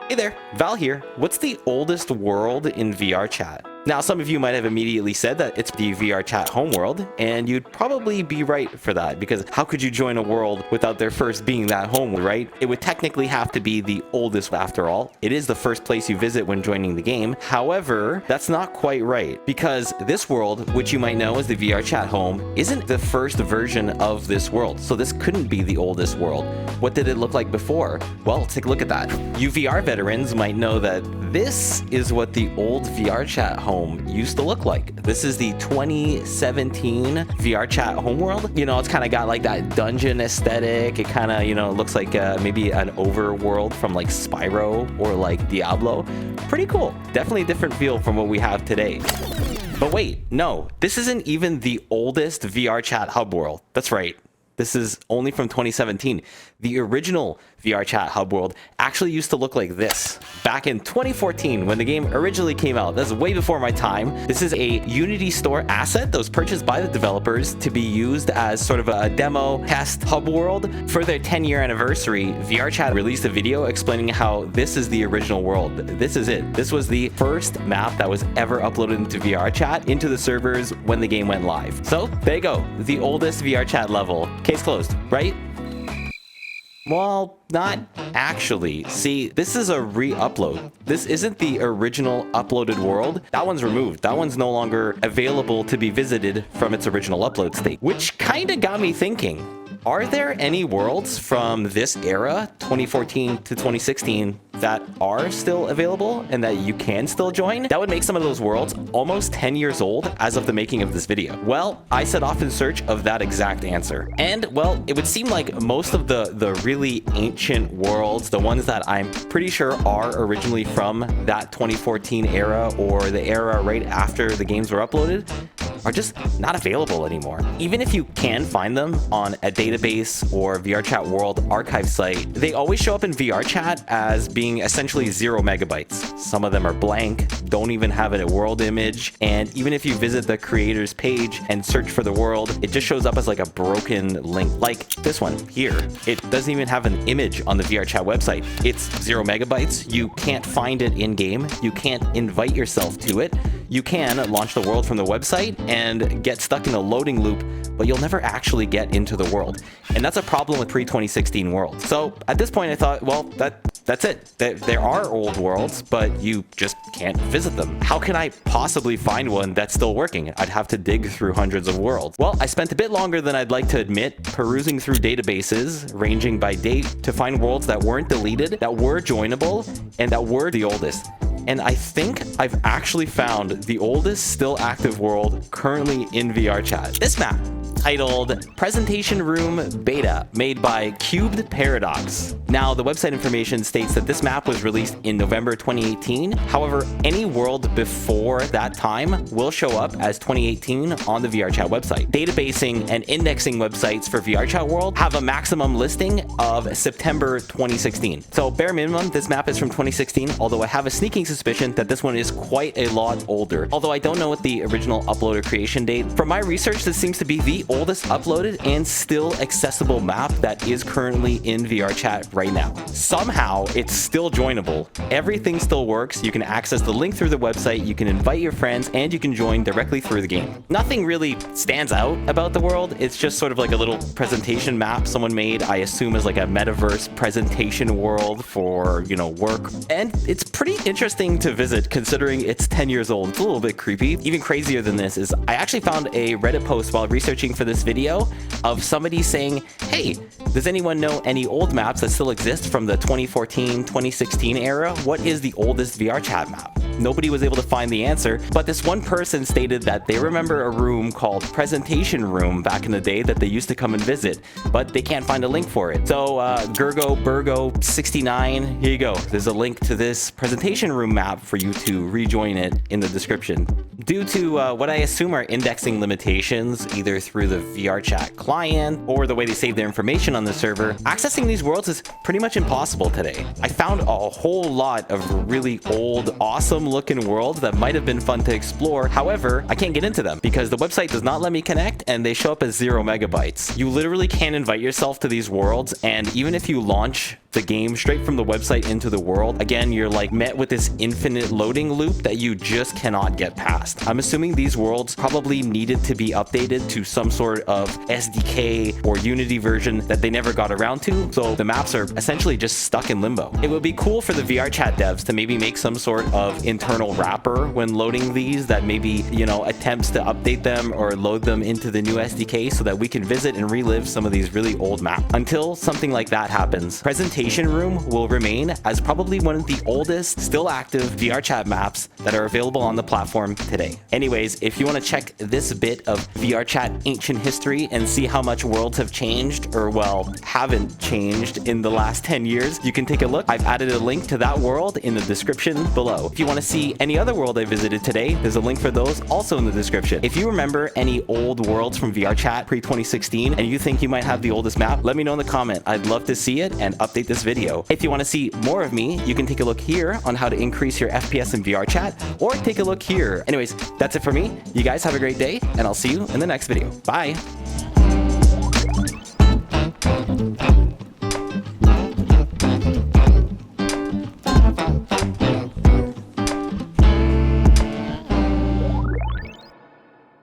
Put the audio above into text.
Hey there, Val here. What's the oldest world in VRChat? Now, some of you might have immediately said that it's the VRChat Home world, and you'd probably be right for that, because how could you join a world without there first being that home, right? It would technically have to be the oldest after all. It is the first place you visit when joining the game. However, that's not quite right, because this world, which you might know as the VRChat Home, isn't the first version of this world, so this couldn't be the oldest world. What did it look like before? Well, let's take a look at that. You VR veterans might know that this is what the old VRChat Home used to look like. This is the 2017 VRChat Home world. You know, it's kind of got like that dungeon aesthetic. It kind of, you know, looks like maybe an overworld from like Spyro or like Diablo. Pretty cool. Definitely a different feel from what we have today. But wait, no, this isn't even the oldest VRChat hub world. That's right. This is only from 2017. The original VRChat hub world actually used to look like this back in 2014 when the game originally came out. That's way before my time. This is a Unity store asset that was purchased by the developers to be used as sort of a demo test hub world. For their 10-year anniversary, VRChat released a video explaining how this is the original world. This is it. This was the first map that was ever uploaded into VRChat into the servers when the game went live. So there you go, the oldest VRChat level. Case closed, right? Well, not actually. See, this is a re-upload. This isn't the original uploaded world. That one's removed. That one's no longer available to be visited from its original upload state, which kind of got me thinking. Are there any worlds from this era, 2014 to 2016, that are still available and that you can still join? That would make some of those worlds almost 10 years old as of the making of this video. Well, I set off in search of that exact answer. And, well, it would seem like most of the really ancient worlds, the ones that I'm pretty sure are originally from that 2014 era or the era right after the games were uploaded, are just not available anymore. Even if you can find them on a database or VRChat World archive site, they always show up in VRChat as being essentially 0 megabytes. Some of them are blank, don't even have a world image, and even if you visit the creator's page and search for the world, it just shows up as like a broken link, like this one here. It doesn't even have an image on the VRChat website. It's 0 megabytes. You can't find it in-game. You can't invite yourself to it. You can launch the world from the website and get stuck in a loading loop, but you'll never actually get into the world. And that's a problem with pre-2016 worlds. So at this point I thought, well, that's it. There are old worlds, but you just can't visit them. How can I possibly find one that's still working? I'd have to dig through hundreds of worlds. Well, I spent a bit longer than I'd like to admit perusing through databases ranging by date to find worlds that weren't deleted, that were joinable, and that were the oldest. And I think I've actually found the oldest still active world currently in VRChat. This map, titled Presentation Room Beta, made by Cubed Paradox. Now, the website information states that this map was released in November 2018. However, any world before that time will show up as 2018 on the VRChat website. Databasing and indexing websites for VRChat World have a maximum listing of September 2016. So bare minimum, this map is from 2016, although I have a sneaking suspicion that this one is quite a lot older. Although I don't know what the original uploader creation date. From my research, this seems to be the oldest uploaded and still accessible map that is currently in VRChat right now. Somehow, it's still joinable. Everything still works. You can access the link through the website, you can invite your friends, and you can join directly through the game. Nothing really stands out about the world. It's just sort of like a little presentation map someone made, I assume as like a metaverse presentation world for, you know, work. And it's pretty interesting to visit considering it's 10 years old. It's a little bit creepy. Even crazier than this is I actually found a Reddit post while researching for this video of somebody saying, hey, does anyone know any old maps that still exist from the 2014-2016 era? What is the oldest VRChat map? Nobody was able to find the answer, but this one person stated that they remember a room called Presentation Room back in the day that they used to come and visit, but they can't find a link for it. So Gergo Burgo 69, here you go. There's a link to this Presentation Room map for you to rejoin it in the description. Due to what I assume are indexing limitations, either through the VRChat client or the way they save their information on the server, accessing these worlds is pretty much impossible today. I found a whole lot of really old, awesome looking worlds that might have been fun to explore. However, I can't get into them because the website does not let me connect and they show up as 0 megabytes. You literally can't invite yourself to these worlds, and even if you launch the game straight from the website into the world, again, you're like met with this infinite loading loop that you just cannot get past. I'm assuming these worlds probably needed to be updated to some sort of SDK or Unity version that they never got around to, so the maps are essentially just stuck in limbo. It would be cool for the VRChat devs to maybe make some sort of internal wrapper when loading these that maybe, you know, attempts to update them or load them into the new SDK so that we can visit and relive some of these really old maps. Until something like that happens, Presentation Room will remain as probably one of the oldest, still active VRChat maps that are available on the platform today. Anyways, if you want to check this bit of VRChat ancient history and see how much worlds have changed, or well, haven't changed in the last 10 years, you can take a look. I've added a link to that world in the description below. If you want to see any other world I visited today, there's a link for those also in the description. If you remember any old worlds from VRChat pre-2016 and you think you might have the oldest map, let me know in the comment. I'd love to see it and update this video. If you want to see more of me, you can take a look here on how to increase your FPS in VRChat, or take a look here. Anyways, that's it for me. You guys have a great day, and I'll see you in the next video. Bye!